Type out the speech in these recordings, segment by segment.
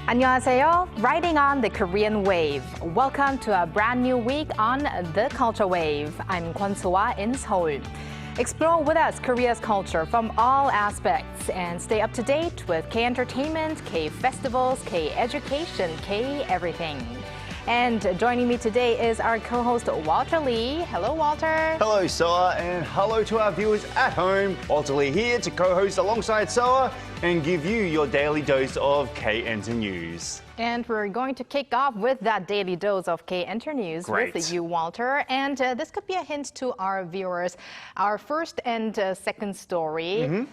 안녕하세요. Riding on the Korean wave. Welcome to a brand new week on the Culture Wave. I'm Kwon So-ah in Seoul. Explore with us Korea's culture from all aspects and stay up to date with K-entertainment, K-festivals, K-education, K-everything. And joining me today is our co-host Walter Lee. Hello, Walter. Hello, Soa, and hello to our viewers at home. Walter Lee here to co-host alongside Soa and give you your daily dose of K-Enter News. And we're going to kick off with that daily dose of K-Enter News with you, Walter. And this could be a hint to our viewers. Our first and second story,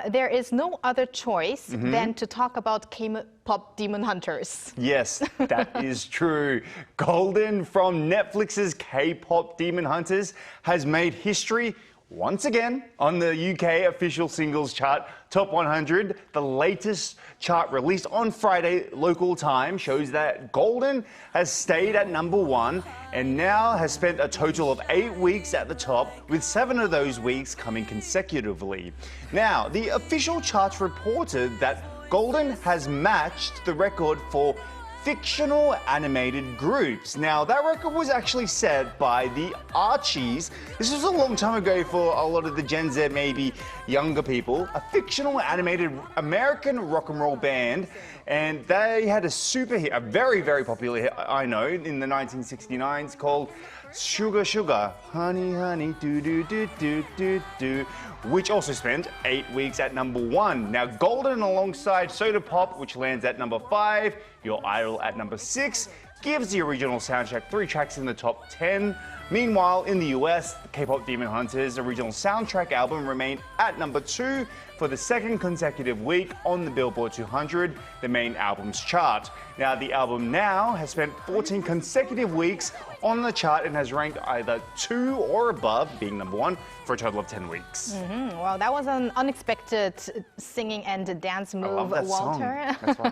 there is no other choice than to talk about K-pop demon hunters. Yes, that is true. Golden from Netflix's K-pop Demon Hunters has made history once again on the UK official singles chart Top 100. The latest chart released on Friday local time shows that Golden has stayed at #1 and now has spent a total of 8 weeks at the top, with 7 of those weeks coming consecutively. Now, the official charts reported that Golden has matched the record for fictional animated groups. Now, that record was actually set by the Archies. This was a long time ago for a lot of the Gen Z, maybe younger people. A fictional animated American rock and roll band. And they had a super hit, a very, very popular hit, I know, in the 1969s called Sugar Sugar, Honey Honey, Do Do Do Do Do Do, which also spent 8 weeks at #1. Now, Golden alongside Soda Pop, which lands at #5, Your Idol at #6, gives the original soundtrack 3 tracks in the top 10. Meanwhile, in the US, the K-pop Demon Hunters' original soundtrack album remained at #2 for the second consecutive week on the Billboard 200, the main album's chart. Now, the album now has spent 14 consecutive weeks on the chart and has ranked either 2 or above, being #1, for a total of 10 weeks. Well, that was an unexpected singing and dance move, I love that Walter. Song. That's why.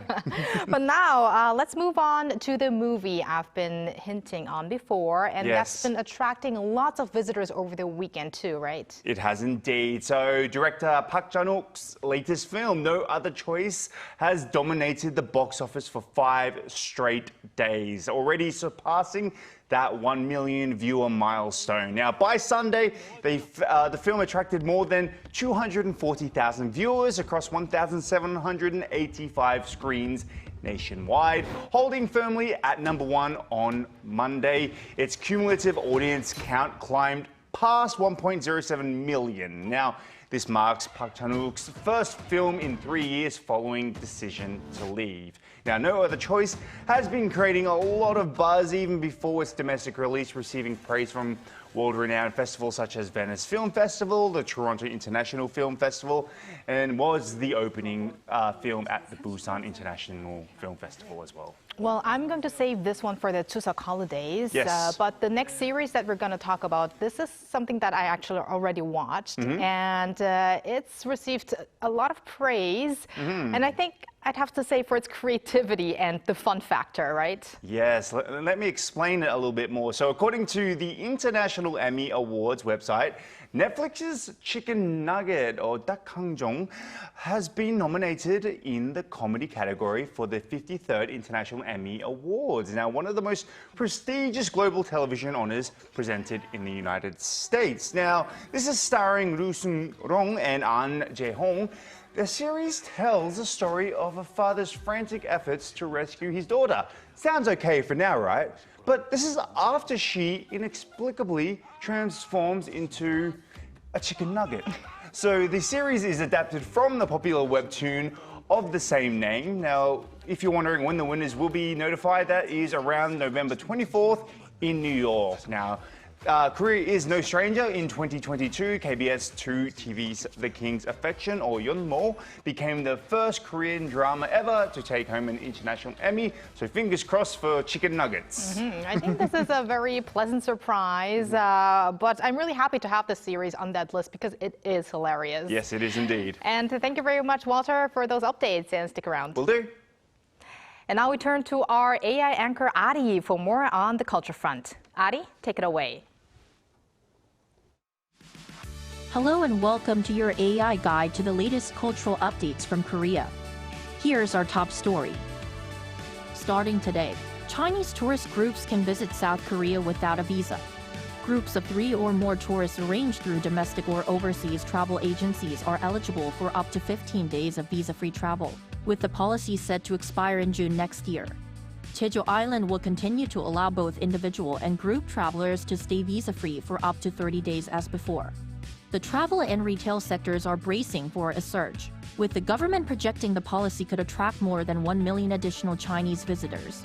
But now, let's move on to the movie I've been hinting on before, and that's been attracting lots of visitors over the weekend too, right? It has indeed. So, director Park Chan-wook's latest film, No Other Choice, has dominated the box office for 5 straight days, already surpassing that 1 million viewer milestone. Now, by Sunday, the film attracted more than 240,000 viewers across 1,785 screens nationwide, holding firmly at #1 on Monday. Its cumulative audience count climbed past 1.07 million. Now, this marks Park Chan-wook's first film in 3 years following decision to leave. Now, No Other Choice has been creating a lot of buzz even before its domestic release, receiving praise from world-renowned festivals such as Venice Film Festival, the Toronto International Film Festival, and was the opening film at the Busan International Film Festival as well. Well, I'm going to save this one for the Chuseok holidays. Yes. But the next series that we're going to talk about, this is something that I actually already watched. And it's received a lot of praise. And I think I'd have to say for its creativity and the fun factor, right? Yes, let me explain it a little bit more. So according to the International Emmy Awards website, Netflix's Chicken Nugget, or Dakhangjong, has been nominated in the comedy category for the 53rd International Emmy Awards. Now, one of the most prestigious global television honors presented in the United States. Now, this is starring Ru Sung-rong and An Jae-hong. The series tells the story of a father's frantic efforts to rescue his daughter. Sounds okay for now, right? But this is after she inexplicably transforms into a chicken nugget. So the series is adapted from the popular webtoon of the same name. Now, if you're wondering when the winners will be notified, that is around November 24th in New York. Now, Korea is no stranger. In 2022, KBS 2 TV's The King's Affection, or Yeonmo, became the first Korean drama ever to take home an international Emmy. So fingers crossed for chicken nuggets. I think this is a very pleasant surprise, but I'm really happy to have the series on that list because it is hilarious. Yes, it is indeed. And thank you very much, Walter, for those updates, and stick around. Will do. And now we turn to our AI anchor, Ari, for more on the culture front. Ari, take it away. Hello and welcome to your AI guide to the latest cultural updates from Korea. Here's our top story. Starting today, Chinese tourist groups can visit South Korea without a visa. Groups of 3 or more tourists arranged through domestic or overseas travel agencies are eligible for up to 15 days of visa-free travel, with the policy set to expire in June next year. Jeju Island will continue to allow both individual and group travelers to stay visa-free for up to 30 days as before. The travel and retail sectors are bracing for a surge, with the government projecting the policy could attract more than 1 million additional Chinese visitors.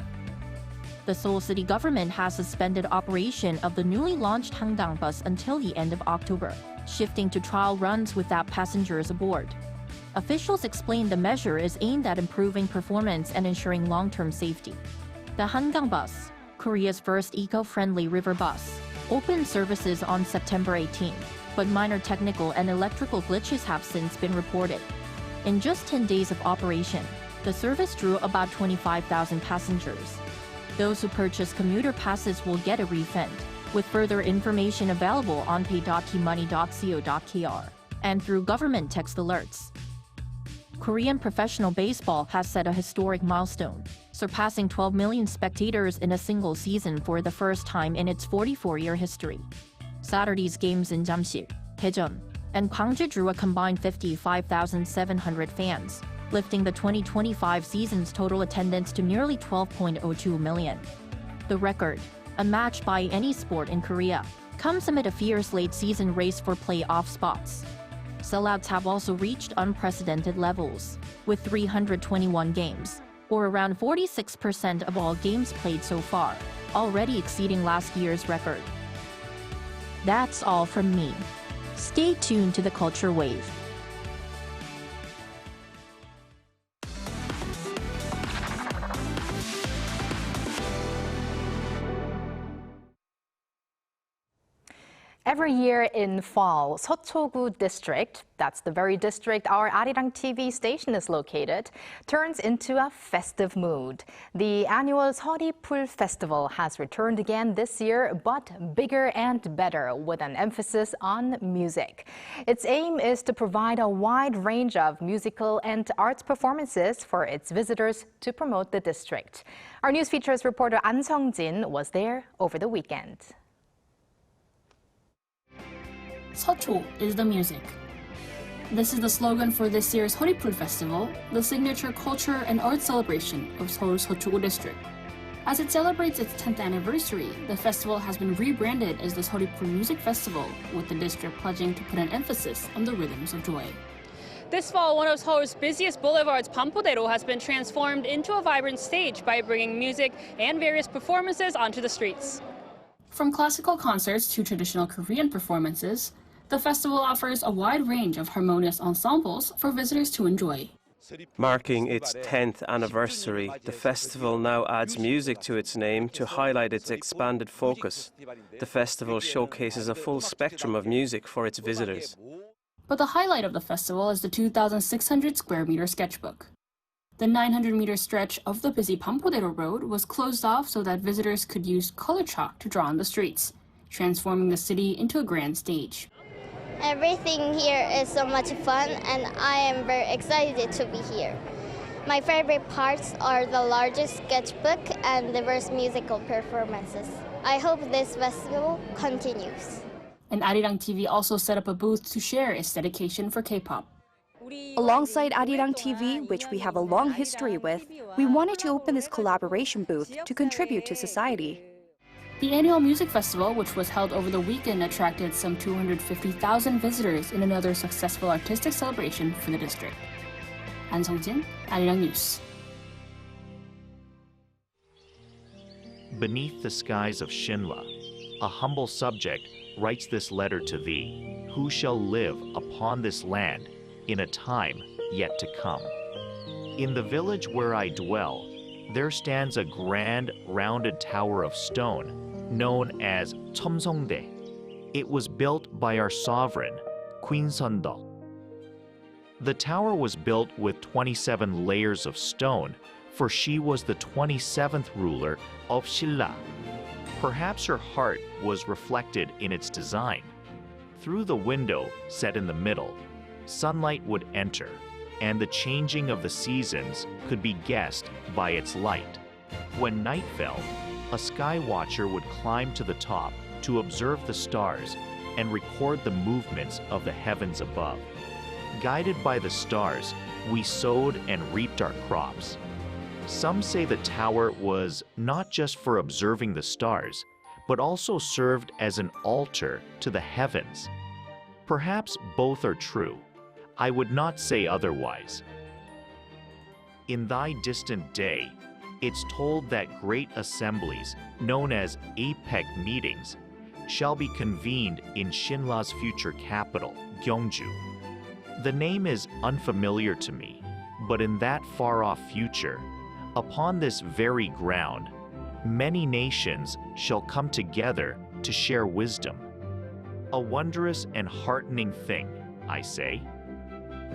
The Seoul city government has suspended operation of the newly launched Hanggang bus until the end of October, shifting to trial runs without passengers aboard. Officials explained the measure is aimed at improving performance and ensuring long-term safety. The Hanggang bus, Korea's first eco-friendly river bus, opened services on September 18, but minor technical and electrical glitches have since been reported. In just 10 days of operation, the service drew about 25,000 passengers. Those who purchase commuter passes will get a refund, with further information available on pay.kmoney.co.kr and through government text alerts. Korean professional baseball has set a historic milestone, surpassing 12 million spectators in a single season for the first time in its 44-year history. Saturday's games in Jamsil, Daejeon, and Gwangju drew a combined 55,700 fans, lifting the 2025 season's total attendance to nearly 12.02 million. The record, unmatched by any sport in Korea, comes amid a fierce late-season race for playoff spots. Sellouts have also reached unprecedented levels, with 321 games, or around 46% of all games played so far, already exceeding last year's record. That's all from me. Stay tuned to the Culture Wave. Every year in fall, Seochogu district, that's the very district our Arirang TV station is located, turns into a festive mood. The annual Seoripul Festival has returned again this year, but bigger and better, with an emphasis on music. Its aim is to provide a wide range of musical and arts performances for its visitors to promote the district. Our news features reporter An Sung-jin was there over the weekend. Seocho is the music. This is the slogan for this year's Seoripul Festival, the signature culture and art celebration of Seoul's Seochogu district. As it celebrates its 10th anniversary, the festival has been rebranded as the Seoripul Music Festival, with the district pledging to put an emphasis on the rhythms of joy. This fall, one of Seoul's busiest boulevards, Pampodero, has been transformed into a vibrant stage by bringing music and various performances onto the streets. From classical concerts to traditional Korean performances, the festival offers a wide range of harmonious ensembles for visitors to enjoy. Marking its 10th anniversary, the festival now adds music to its name to highlight its expanded focus. The festival showcases a full spectrum of music for its visitors. But the highlight of the festival is the 2,600 square meter sketchbook. The 900-meter stretch of the busy Pampodero Road was closed off so that visitors could use color chalk to draw on the streets, transforming the city into a grand stage. Everything here is so much fun, and I am very excited to be here. My favorite parts are the largest sketchbook and diverse musical performances. I hope this festival continues. And Arirang TV also set up a booth to share its dedication for K-pop. Alongside Arirang TV, which we have a long history with, we wanted to open this collaboration booth to contribute to society. The annual music festival, which was held over the weekend, attracted some 250,000 visitors in another successful artistic celebration for the district. An Sung-jin, Arirang News. Beneath the skies of Shinla, a humble subject writes this letter to thee, who shall live upon this land in a time yet to come. In the village where I dwell, there stands a grand rounded tower of stone known as Cheomseongdae. It was built by our sovereign, Queen Seondeok. The tower was built with 27 layers of stone, for she was the 27th ruler of Silla. Perhaps her heart was reflected in its design. Through the window set in the middle, sunlight would enter, and the changing of the seasons could be guessed by its light. When night fell, a sky watcher would climb to the top to observe the stars and record the movements of the heavens above. Guided by the stars, we sowed and reaped our crops. Some say the tower was not just for observing the stars, but also served as an altar to the heavens. Perhaps both are true. I would not say otherwise. In thy distant day, it's told that great assemblies, known as APEC meetings, shall be convened in Shinla's future capital, Gyeongju. The name is unfamiliar to me, but in that far-off future, upon this very ground, many nations shall come together to share wisdom. A wondrous and heartening thing, I say.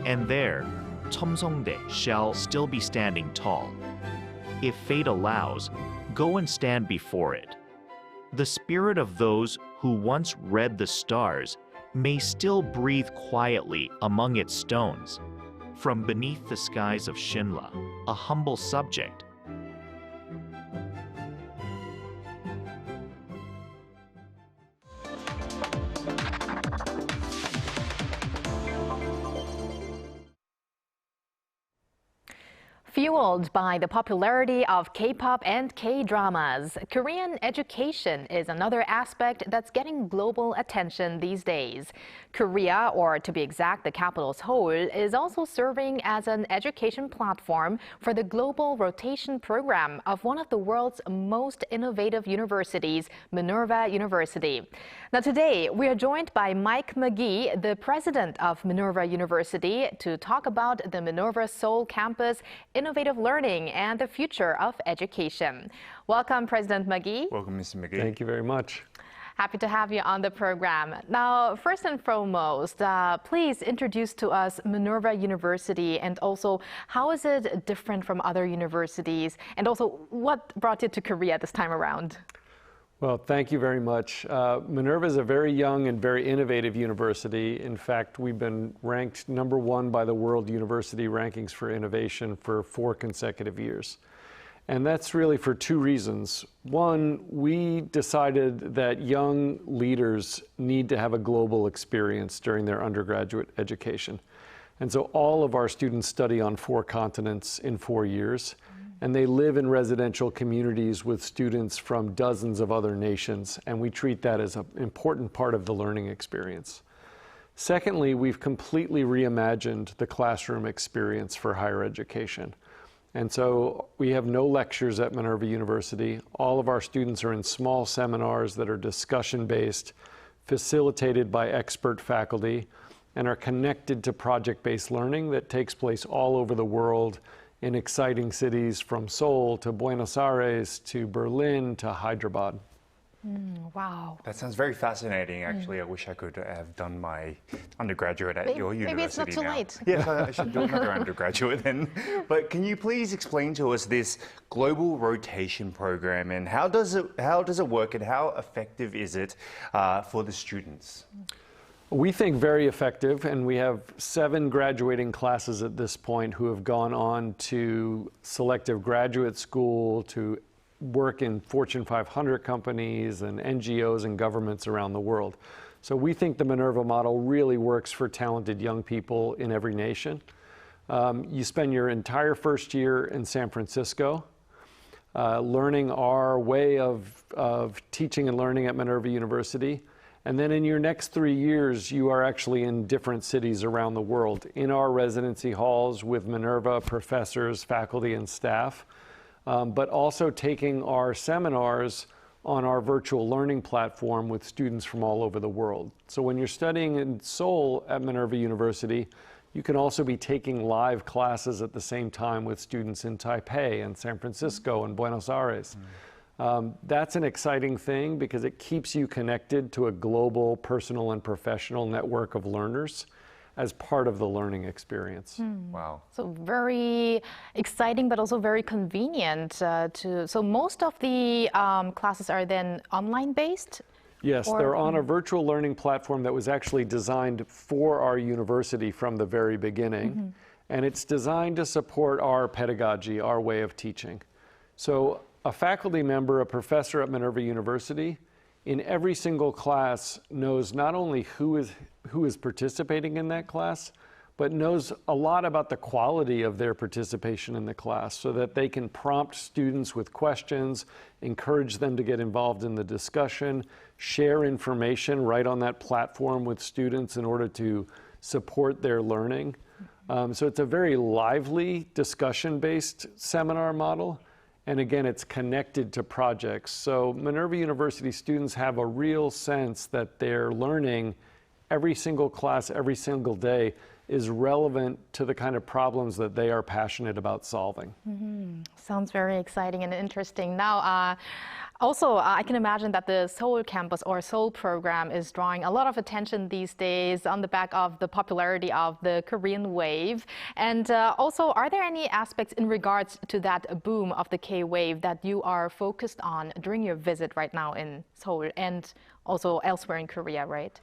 And there, Cheomseongdae shall still be standing tall. If fate allows, go and stand before it. The spirit of those who once read the stars may still breathe quietly among its stones. From beneath the skies of Shinla, a humble subject. Fueled by the popularity of K-pop and K-dramas, Korean education is another aspect that's getting global attention these days. Korea, or to be exact, the capital Seoul, is also serving as an education platform for the global rotation program of one of the world's most innovative universities, Minerva University. Now today, we are joined by Mike McGee, the president of Minerva University, to talk about the Minerva Seoul campus, innovative learning, and the future of education. Welcome, President McGee. Welcome, Mr. McGee. Thank you very much. Happy to have you on the program. Now, first and foremost, please introduce to us Minerva University, and also how is it different from other universities, and also what brought you to Korea this time around? Well, thank you very much. Minerva is a very young and very innovative university. In fact, we've been ranked #1 by the World University Rankings for Innovation for 4 consecutive years. And that's really for 2 reasons. One, we decided that young leaders need to have a global experience during their undergraduate education. And so all of our students study on 4 continents in 4 years. And they live in residential communities with students from dozens of other nations, and we treat that as an important part of the learning experience. Secondly, we've completely reimagined the classroom experience for higher education. And so we have no lectures at Minerva University. All of our students are in small seminars that are discussion-based, facilitated by expert faculty, and are connected to project-based learning that takes place all over the world in exciting cities from Seoul to Buenos Aires to Berlin to Hyderabad. Wow. That sounds very fascinating, actually. I wish I could have done my undergraduate at your university. Maybe it's not too now. late. Yes, I should do another undergraduate then. But can you please explain to us this global rotation program, and how does it work, and how effective is it for the students? We think very effective, and we have 7 graduating classes at this point who have gone on to selective graduate school, to work in Fortune 500 companies and NGOs and governments around the world. So we think the Minerva model really works for talented young people in every nation. You spend your entire first year in San Francisco, learning our way of teaching and learning at Minerva University. And then in your next 3 years, you are actually in different cities around the world, in our residency halls with Minerva professors, faculty, and staff, but also taking our seminars on our virtual learning platform with students from all over the world. So when you're studying in Seoul at Minerva University, you can also be taking live classes at the same time with students in Taipei and San Francisco and Buenos Aires. That's an exciting thing because it keeps you connected to a global personal and professional network of learners as part of the learning experience. Wow. So very exciting, but also very convenient. So most of the classes are then online based? Yes, they're on a virtual learning platform that was actually designed for our university from the very beginning. And it's designed to support our pedagogy, our way of teaching. So a faculty member, a professor at Minerva University, in every single class knows not only who is participating in that class, but knows a lot about the quality of their participation in the class so that they can prompt students with questions, encourage them to get involved in the discussion, share information right on that platform with students in order to support their learning. So it's a very lively discussion-based seminar model. And again, it's connected to projects. So Minerva University students have a real sense that their learning every single class, every single day is relevant to the kind of problems that they are passionate about solving. Sounds very exciting and interesting. Now, also, I can imagine that the Seoul campus or Seoul program is drawing a lot of attention these days on the back of the popularity of the Korean wave. And also, are there any aspects in regards to that boom of the K-wave that you are focused on during your visit right now in Seoul and also elsewhere in Korea, right?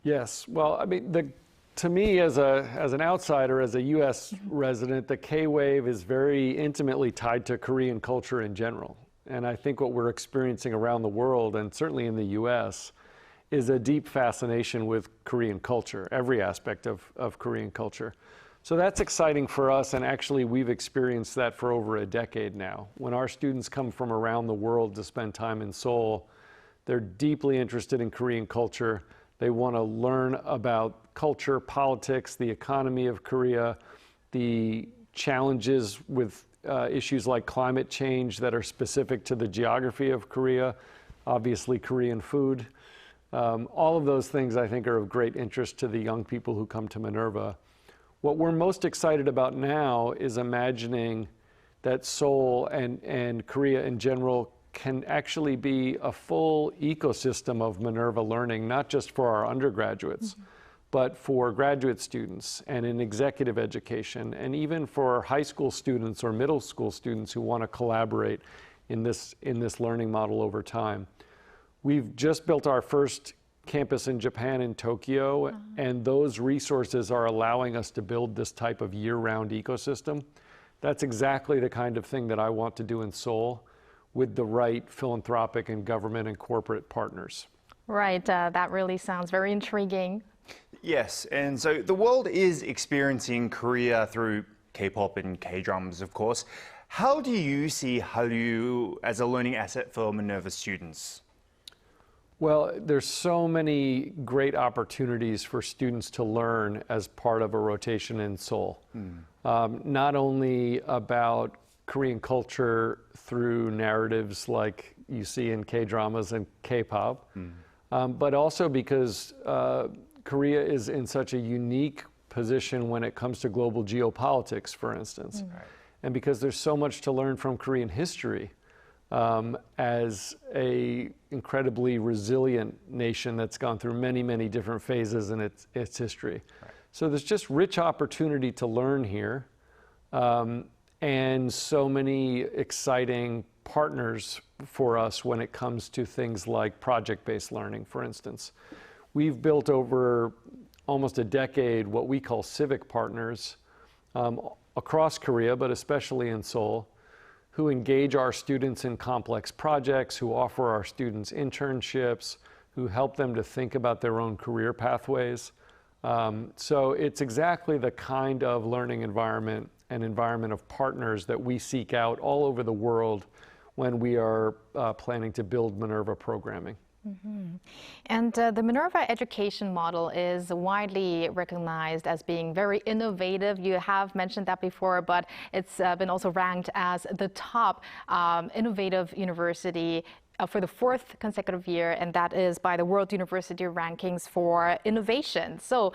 Yes. Well, I mean, to me, as an outsider, as a U.S. resident, the K-wave is very intimately tied to Korean culture in general. And I think what we're experiencing around the world, and certainly in the U.S., is a deep fascination with Korean culture, every aspect of Korean culture. So that's exciting for us, and actually we've experienced that for over a decade now. When our students come from around the world to spend time in Seoul, they're deeply interested in Korean culture. They want to learn about culture, politics, the economy of Korea, the challenges with issues like climate change that are specific to the geography of Korea, obviously Korean food. All of those things I think are of great interest to the young people who come to Minerva. What we're most excited about now is imagining that Seoul and Korea in general can actually be a full ecosystem of Minerva learning, not just for our undergraduates, but for graduate students and in executive education, and even for high school students or middle school students who want to collaborate in this learning model over time. We've just built our first campus in Japan in Tokyo, and those resources are allowing us to build this type of year-round ecosystem. That's exactly the kind of thing that I want to do in Seoul with the right philanthropic and government and corporate partners. Right, that really sounds very intriguing. Yes, and so the world is experiencing Korea through K-pop and K-dramas, of course. How do you see Hallyu as a learning asset for Minerva students? Well, there's so many great opportunities for students to learn as part of a rotation in Seoul. Not only about Korean culture through narratives like you see in K-dramas and K-pop, but also because Korea is in such a unique position when it comes to global geopolitics, for instance. And because there's so much to learn from Korean history as a incredibly resilient nation that's gone through many, many different phases in its history. So there's just rich opportunity to learn here. And so many exciting partners for us when it comes to things like project-based learning, for instance. We've built over almost a decade what we call civic partners across Korea, but especially in Seoul, who engage our students in complex projects, who offer our students internships, who help them to think about their own career pathways. So it's exactly the kind of learning environment and environment of partners that we seek out all over the world when we are planning to build Minerva programming. And the Minerva education model is widely recognized as being very innovative. You have mentioned that before, but it's been also ranked as the top innovative university for the 4th consecutive year, and that is by the World University Rankings for Innovation. So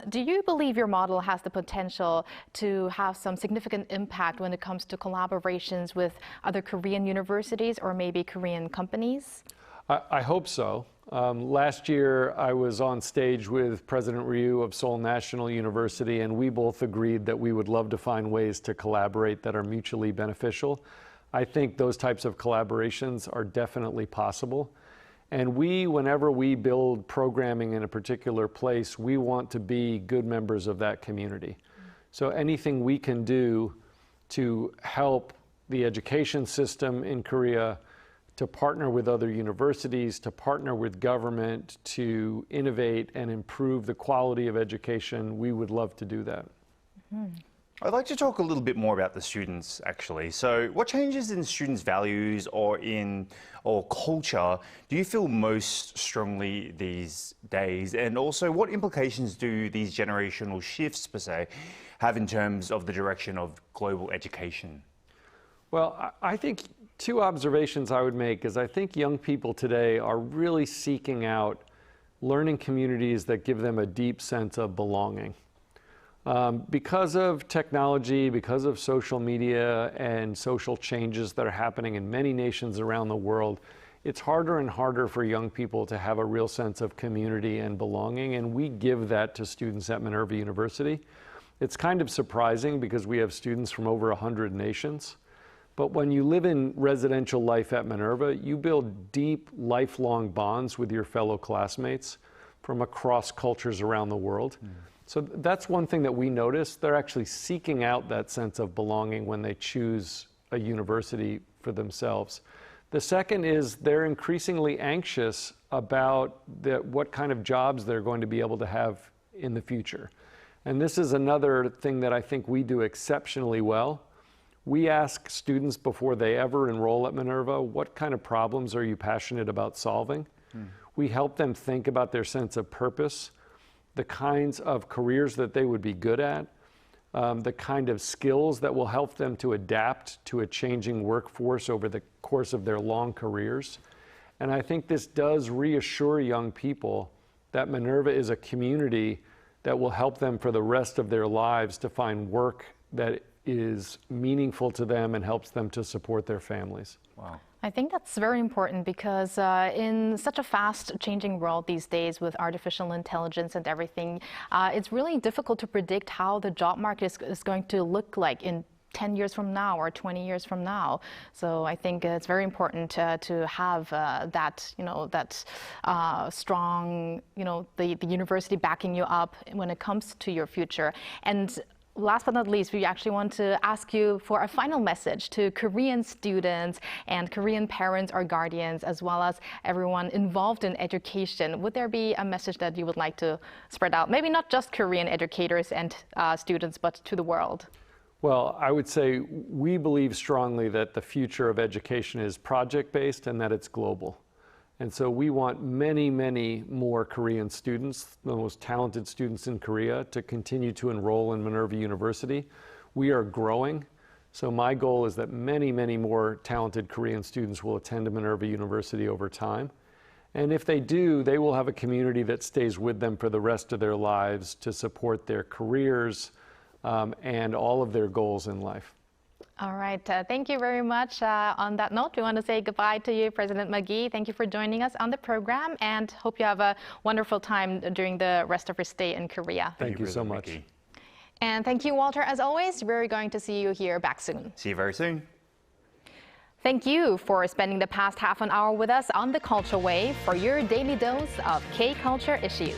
do you believe your model has the potential to have some significant impact when it comes to collaborations with other Korean universities or maybe Korean companies? I hope so. Last year, I was on stage with President Ryu of Seoul National University, and we both agreed that we would love to find ways to collaborate that are mutually beneficial. I think those types of collaborations are definitely possible. And whenever we build programming in a particular place, we want to be good members of that community. So anything we can do to help the education system in Korea, to partner with other universities, to partner with government, to innovate and improve the quality of education, we would love to do that. I'd like to talk a little bit more about the students, actually. So what changes in students' values or culture do you feel most strongly these days? And also, what implications do these generational shifts, per se, have in terms of the direction of global education? Well, I think two observations I would make is I think young people today are really seeking out learning communities that give them a deep sense of belonging. Because of technology, because of social media and social changes that are happening in many nations around the world, it's harder and harder for young people to have a real sense of community and belonging, and we give that to students at Minerva University. It's kind of surprising because we have students from over 100 nations, but when you live in residential life at Minerva, you build deep, lifelong bonds with your fellow classmates from across cultures around the world. So that's one thing that we notice. They're actually seeking out that sense of belonging when they choose a university for themselves. The second is they're increasingly anxious about what kind of jobs they're going to be able to have in the future. And this is another thing that I think we do exceptionally well. We ask students before they ever enroll at Minerva, what kind of problems are you passionate about solving? We help them think about their sense of purpose, the kinds of careers that they would be good at, the kind of skills that will help them to adapt to a changing workforce over the course of their long careers. And I think this does reassure young people that Minerva is a community that will help them for the rest of their lives to find work that is meaningful to them and helps them to support their families. Wow. I think that's very important because in such a fast changing world these days with artificial intelligence and everything, it's really difficult to predict how the job market is going to look like in 10 years from now or 20 years from now. So I think it's very important to have that, strong, the university backing you up when it comes to your future. And last but not least, we actually want to ask you for a final message to Korean students and Korean parents or guardians, as well as everyone involved in education. Would there be a message that you would like to spread out? Maybe not just Korean educators and students, but to the world. Well, I would say we believe strongly that the future of education is project-based and that it's global. And so we want many, many more Korean students, the most talented students in Korea, to continue to enroll in Minerva University. We are growing, so my goal is that many, many more talented Korean students will attend Minerva University over time. And if they do, they will have a community that stays with them for the rest of their lives to support their careers and all of their goals in life. All right. Thank you very much. On that note, we want to say goodbye to you, President McGee. Thank you for joining us on the program and hope you have a wonderful time during the rest of your stay in Korea. Thank you so much. McGee. And thank you, Walter. As always, we're going to see you here back soon. See you very soon. Thank you for spending the past half an hour with us on the Culture Wave for your daily dose of K-Culture issues.